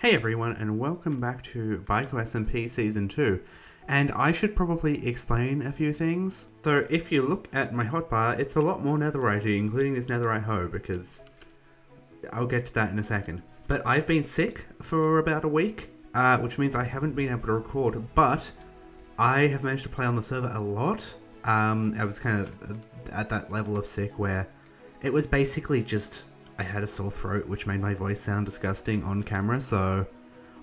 Hey everyone, and welcome back to BiCo SMP Season 2. And I should probably explain a few things. So if you look at my hotbar, it's a lot more netherite-y, including this netherite hoe, because I'll get to that in a second. But I've been sick for about a week, which means I haven't been able to record, but I have managed to play on the server a lot. I was kind of at that level of sick where it was basically just I had a sore throat, which made my voice sound disgusting on camera, so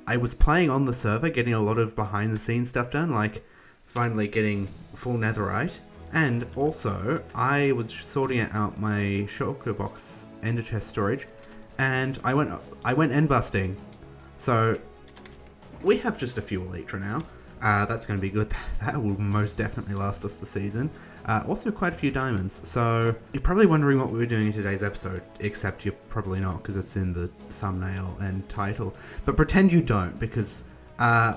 I was playing on the server, getting a lot of behind the scenes stuff done, like finally getting full netherite, and also I was sorting out my shulker box ender chest storage, and I went end busting. So we have just a few elytra now. That's going to be good. That will most definitely last us the season. Also quite a few diamonds. So you're probably wondering what we were doing in today's episode, except you're probably not because it's in the thumbnail and title. But pretend you don't, because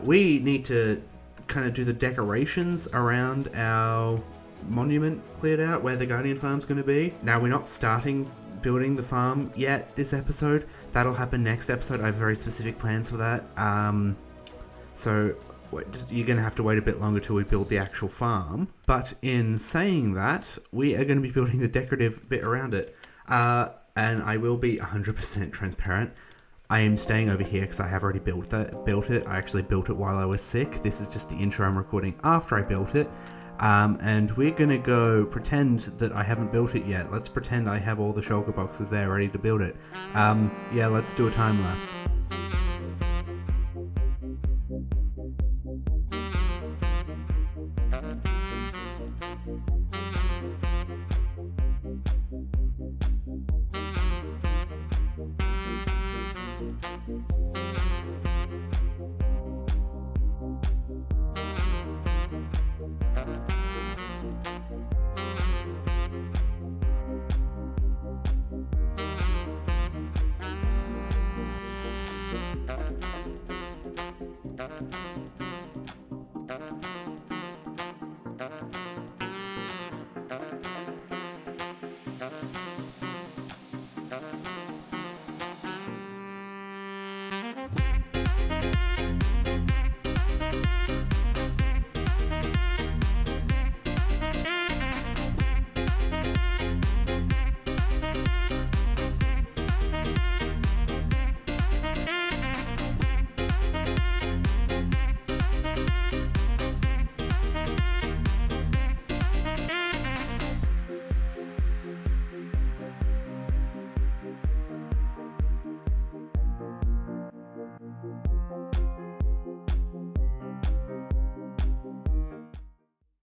we need to kind of do the decorations around our monument cleared out where the Guardian Farm's going to be. Now, we're not starting building the farm yet this episode. That'll happen next episode. I have very specific plans for that. So you're going to have to wait a bit longer till we build the actual farm. But in saying that, we are going to be building the decorative bit around it. And I will be 100% transparent. I am staying over here because I have already built it. I actually built it while I was sick. This is just the intro I'm recording after I built it. And we're going to go pretend that I haven't built it yet. Let's pretend I have all the shulker boxes there ready to build it. Yeah, let's do a time lapse.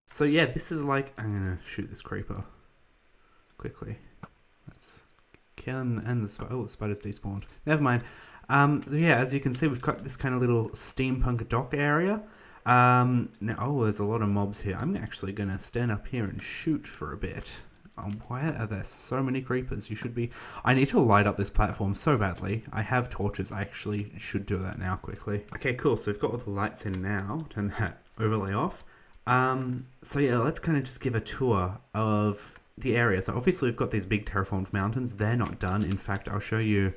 So yeah, this is like, I'm gonna shoot this creeper quickly. Let's kill and the spider. Oh, the spider's despawned. Never mind. So yeah, as you can see, we've got this kind of little steampunk dock area. Now, oh, there's a lot of mobs here. I'm actually gonna stand up here and shoot for a bit. Why are there so many creepers? I need to light up this platform so badly. I have torches. I actually should do that now quickly. Okay, cool. So we've got all the lights in now. Turn that overlay off. So yeah, let's kind of just give a tour of the area. So obviously we've got these big terraformed mountains. They're not done. In fact, I'll show you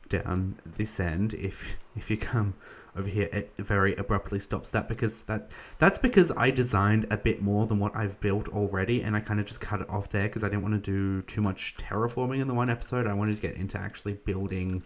down this end. If you come over here, it very abruptly stops that because that's because I designed a bit more than what I've built already, and I kind of just cut it off there because I didn't want to do too much terraforming in the one episode. I wanted to get into actually building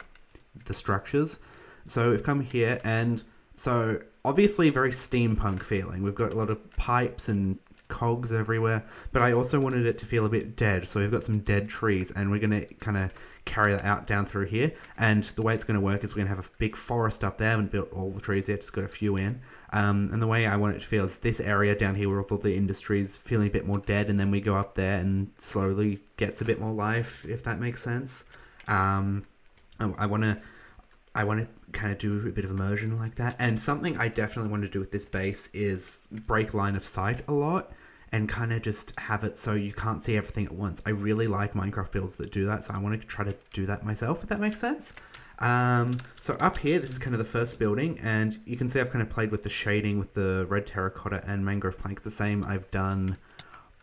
the structures. So we've come here, and so obviously very steampunk feeling. We've got a lot of pipes and cogs everywhere, but I also wanted it to feel a bit dead. So we've got some dead trees, and we're going to kind of carry that out down through here. And the way it's going to work is we're going to have a big forest up there. I haven't built all the trees yet, just got a few in. And the way I want it to feel is this area down here where all the industries feeling a bit more dead, and then we go up there and slowly gets a bit more life, if that makes sense. I want to kind of do a bit of immersion like that. And something I definitely want to do with this base is break line of sight a lot and kind of just have it so you can't see everything at once. I really like Minecraft builds that do that, so I want to try to do that myself, if that makes sense. So up here, this is kind of the first building, and you can see I've kind of played with the shading with the red terracotta and mangrove plank, the same I've done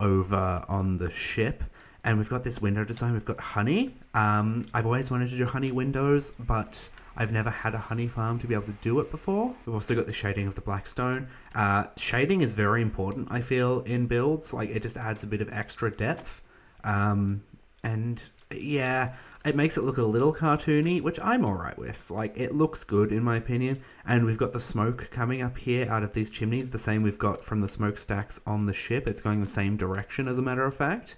over on the ship. And we've got this window design. We've got honey. I've always wanted to do honey windows, but I've never had a honey farm to be able to do it before. We've also got the shading of the black stone. Shading is very important, I feel, in builds. Like, it just adds a bit of extra depth. And yeah, it makes it look a little cartoony, which I'm alright with. Like, it looks good in my opinion. And we've got the smoke coming up here out of these chimneys, the same we've got from the smokestacks on the ship. It's going the same direction, as a matter of fact.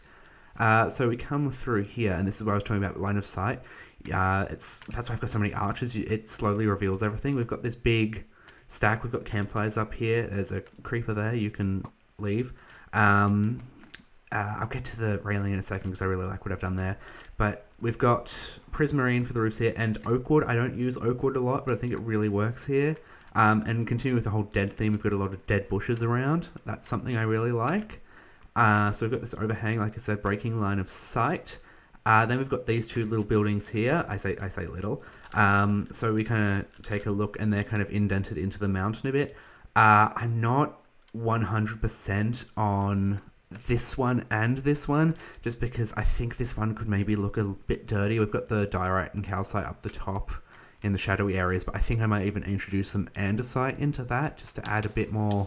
So we come through here, and this is what I was talking about, line of sight. That's why I've got so many arches. It slowly reveals everything. We've got this big stack. We've got campfires up here. There's a creeper there. You can leave. I'll get to the railing in a second because I really like what I've done there. But we've got prismarine for the roofs here, and oak wood. I don't use oak wood a lot, but I think it really works here. And continue with the whole dead theme. We've got a lot of dead bushes around. That's something I really like. So we've got this overhang, like I said, breaking line of sight. Then we've got these two little buildings here. I say little. So we kind of take a look, and they're kind of indented into the mountain a bit. I'm not 100% on this one and this one, just because I think this one could maybe look a bit dirty. We've got the diorite and calcite up the top in the shadowy areas, but I think I might even introduce some andesite into that just to add a bit more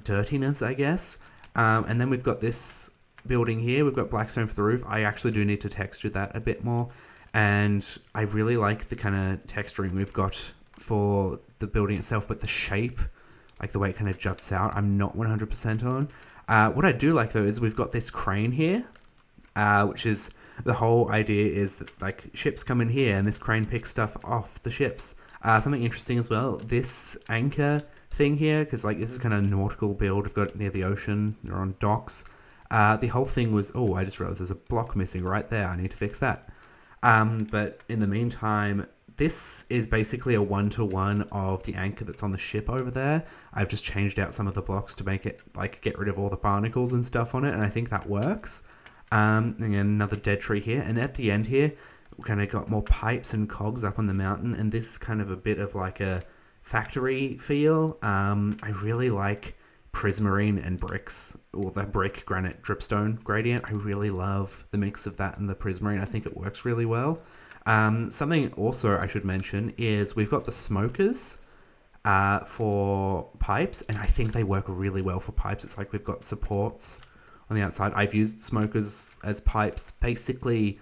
dirtiness, I guess. And then we've got this building here. We've got blackstone for the roof. I actually do need to texture that a bit more, and I really like the kind of texturing we've got for the building itself, but the shape, like the way it kind of juts out, I'm not 100% on. What I do like though is we've got this crane here, which is, the whole idea is that like ships come in here and this crane picks stuff off the ships. Something interesting as well, this anchor thing here, because like this is kind of a nautical build. We've got it near the ocean, they're on docks. The whole thing was, oh, I just realized there's a block missing right there. I need to fix that. But in the meantime, this is basically a one-to-one of the anchor that's on the ship over there. I've just changed out some of the blocks to make it like get rid of all the barnacles and stuff on it, and I think that works. And then another dead tree here, and at the end here, we kind of got more pipes and cogs up on the mountain, and this is kind of a bit of like a factory feel. I really like prismarine and bricks, or the brick granite dripstone gradient. I really love the mix of that and the prismarine. I think it works really well. Something also I should mention is we've got the smokers for pipes, and I think they work really well for pipes. It's like we've got supports on the outside. I've used smokers as pipes basically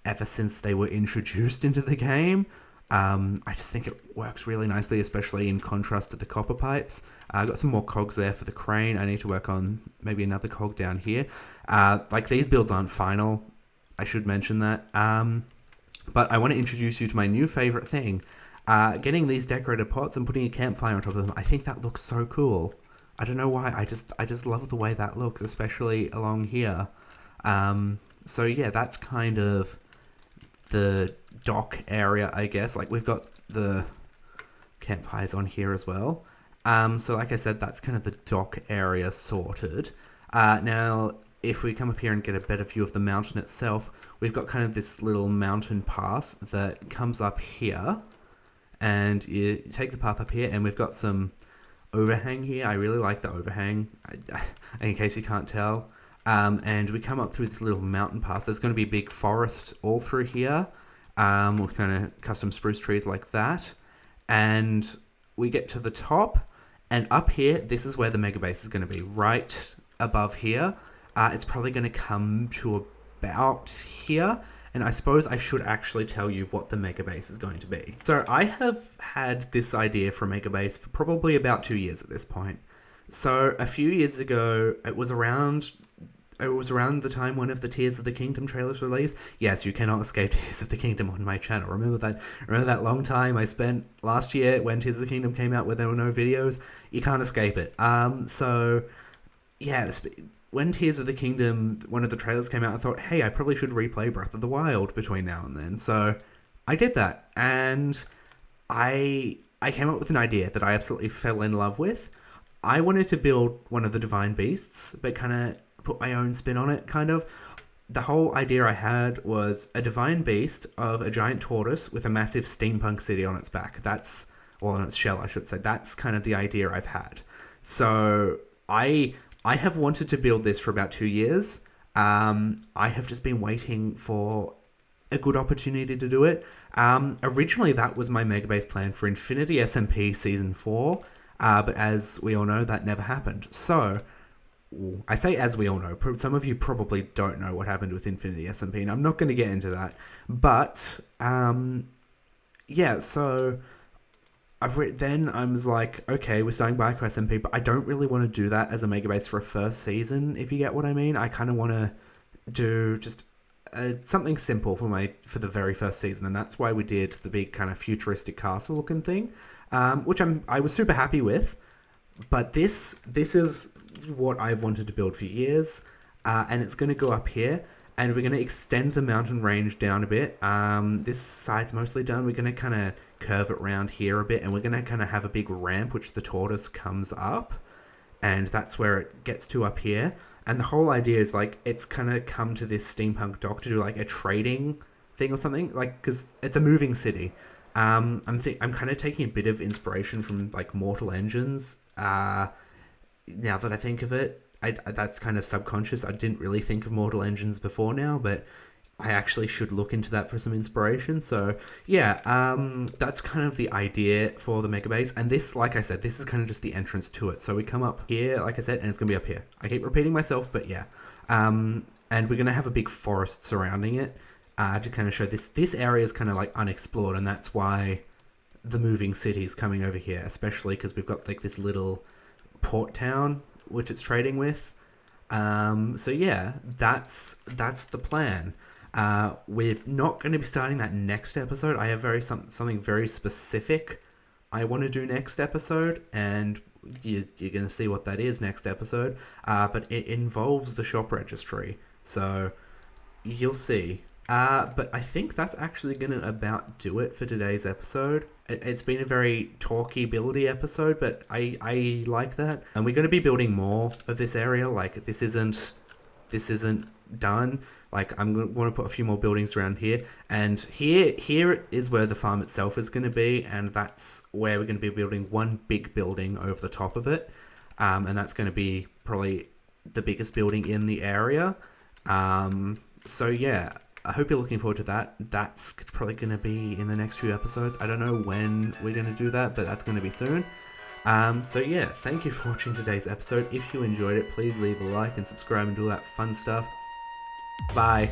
ever since they were introduced into the game. I just think it works really nicely, especially in contrast to the copper pipes. I've got some more cogs there for the crane. I need to work on maybe another cog down here. Like these builds aren't final, I should mention that. But I want to introduce you to my new favorite thing. Getting these decorated pots and putting a campfire on top of them. I think that looks so cool. I don't know why, I just love the way that looks, especially along here. So yeah, that's kind of the dock area, I guess. Like we've got the campfires on here as well. So like I said, that's kind of the dock area sorted. Now, if we come up here and get a better view of the mountain itself, we've got kind of this little mountain path that comes up here, and you take the path up here, and we've got some overhang here. I really like the overhang, in case you can't tell. And we come up through this little mountain pass. There's going to be a big forest all through here, with kind of custom spruce trees like that. And we get to the top, and up here, this is where the mega base is going to be, right above here. It's probably going to come to about here, and I suppose I should actually tell you what the mega base is going to be. So I have had this idea for a mega base for probably about 2 years at this point. So a few years ago, it was around the time one of the Tears of the Kingdom trailers released. Yes, you cannot escape Tears of the Kingdom on my channel. Remember that long time I spent last year when Tears of the Kingdom came out where there were no videos? You can't escape it. So yeah, when Tears of the Kingdom, one of the trailers came out, I thought, hey, I probably should replay Breath of the Wild between now and then. So I did that, and I came up with an idea that I absolutely fell in love with. I wanted to build one of the Divine Beasts, but kind of put my own spin on it, kind of. The whole idea I had was a Divine Beast of a giant tortoise with a massive steampunk city on its back. Well, on its shell, I should say. That's kind of the idea I've had. So I have wanted to build this for about 2 years. I have just been waiting for a good opportunity to do it. Originally, that was my Mega Base plan for Infinity SMP Season 4, but as we all know, that never happened. So, I say as we all know, some of you probably don't know what happened with Infinity SMP, and I'm not going to get into that. But, yeah, so then I was like, okay, we're starting BiCo SMP, but I don't really want to do that as a Mega Base for a first season, if you get what I mean. I kind of want to do just something simple for the very first season, and that's why we did the big kind of futuristic castle looking thing, which I was super happy with. But this is what I've wanted to build for years, and it's going to go up here, and we're going to extend the mountain range down a bit. This side's mostly done. We're going to kind of curve it around here a bit, and we're going to kind of have a big ramp which the tortoise comes up, and that's where it gets to up here. And the whole idea is like it's kind of come to this steampunk dock to do like a trading thing or something, like because it's a moving city. I'm kind of taking a bit of inspiration from like Mortal Engines. Now that I think of it, that's kind of subconscious. I didn't really think of Mortal Engines before now, but I actually should look into that for some inspiration. So yeah, that's kind of the idea for the Mega Base. And this, like I said, this is kind of just the entrance to it. So we come up here, like I said, and it's going to be up here. I keep repeating myself, but yeah. And we're going to have a big forest surrounding it to kind of show this area is kind of like unexplored. And that's why the moving city is coming over here, especially because we've got like this little port town which it's trading with. So yeah, that's the plan. We're not going to be starting that next episode. I have something very specific I want to do next episode, and you're going to see what that is next episode. But it involves the shop registry, so you'll see. But I think that's actually going to about do it for today's episode. It's been a very talky, buildy episode, but I like that. And we're going to be building more of this area. Like, this isn't done. Like, I'm going to put a few more buildings around here. And here is where the farm itself is going to be. And that's where we're going to be building one big building over the top of it. And that's going to be probably the biggest building in the area. So yeah, I hope you're looking forward to that. That's probably going to be in the next few episodes. I don't know when we're going to do that, but that's going to be soon. So yeah, thank you for watching today's episode. If you enjoyed it, please leave a like and subscribe and do all that fun stuff. Bye.